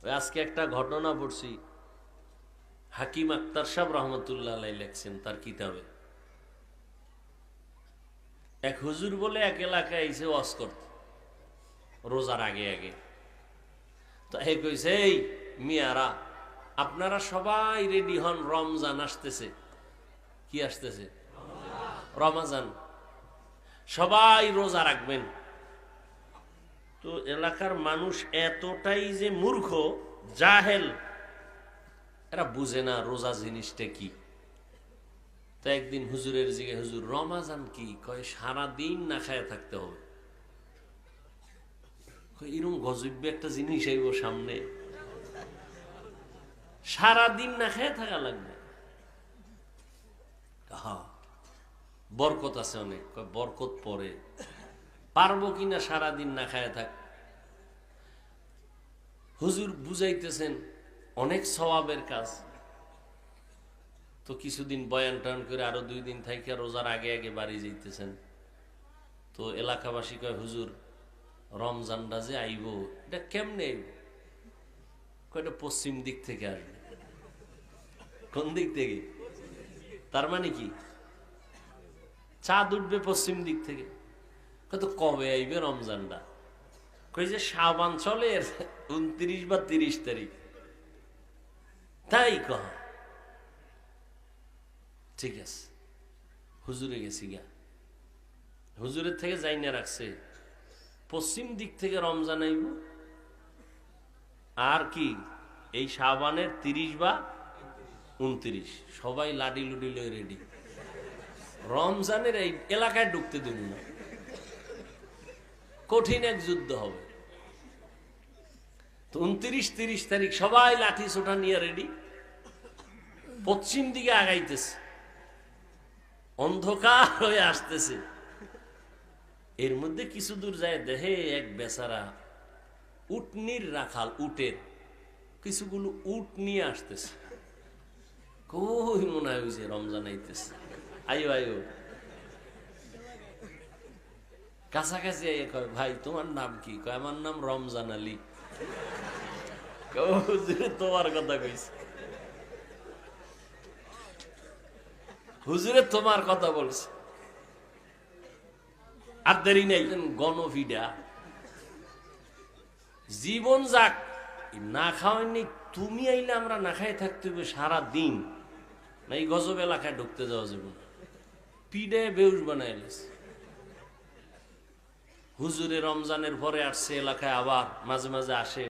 ওই আজকে একটা ঘটনা পড়ছি, হাকিম আক্তার সাহেব রহমতুল্লাহ আলাইহি লেখছেন তার কিতাবে। এক হুজুর বলে এক এলাকায় এসে ওয়াজ করত রোজার আগে আগে। তো হে কইছে, এই মিয়ারা, আপনারা সবাই রেডি হন, রমজান আসতেছে। কি আসতেছে? রমাজান। সবাই রোজা রাখবেন। তো এলাকার মানুষ এতটাই যে মূর্খ, জাহেল, এরা বুঝে না রোজা জিনিসটা কি। তো একদিন হুজুরের জিগে, হুজুর রমাজান কি? কয় সারাদিন না খায় থাকতে হবে। এরকম গজব্য একটা জিনিস আইব সামনে, সারাদিন না খেয়ে থাকা লাগবে। হ্যাঁ, বরকত আছে অনেক। বরকত পরে পারবো কিনা সারাদিন না খায় থাক? হুজুর বুঝাইতেছেন অনেক সওয়াবের কাজ। তো কিছুদিন বয়ান টান করে আরো 2 দিন থাইকা রোজার আগে আগে বাড়ি যাইতেছেন। তো এলাকাবাসী কয়, হুজুর রমজানটা যে আইব, এটা কেমনে আইব? কয়টা পশ্চিম দিক থেকে আসবে। কোন দিক থেকে? তার মানে কি চাঁদ উঠবে পশ্চিম দিক থেকে। কত কবে আইবে রমজানটা? কই যে শাবান চলে 29 বা 30 তারিখ। তাই কহ, ঠিক আছে। হুজুরে গেছি গা, হুজুরের থেকে যাই না রাখছে পশ্চিম দিক থেকে রমজান আইব। আর কি এই শাবানের 30 বা 29 সবাই লাডি লুডি লয়ে রেডি। রমজানের এই এলাকায় ঢুকতে দেব না, কঠিন এক যুদ্ধ হবে। তো 29-30 তারিখ সবাই লাঠি সোটা নিয়ে রেডি, পশ্চিম দিকে আগাইতেছে, অন্ধকার হয়ে আসতেছে। এর মধ্যে কিছু দূর যায় দেখে এক বেচারা উটনির রাখাল, উটের কিছুগুলো উট নিয়ে আসতেছে। কই মনে হয় যে রমজান আইতেছে, আয়ো আয়ো। কাছাকাছি আইয়ে কয়, ভাই তোমার নাম কি? কয় আমার নাম রমজান আলী। হুজুরে তোমার কথা কইছে, হুজুরে তোমার কথা বলছে। আর দেরি নাই, গণভিডা জীবন যাক, না খাওয়াইনি তুমি আইলে আমরা না খাই থাকতে হবে সারা দিন, না এই গজব এলাকায় ঢুকতে যাওয়া যাবে। পিডে বেউস বানাইলিস। হুজুরে রমজানের পরে আসছে এলাকায়, আবার মাঝে মাঝে আসে।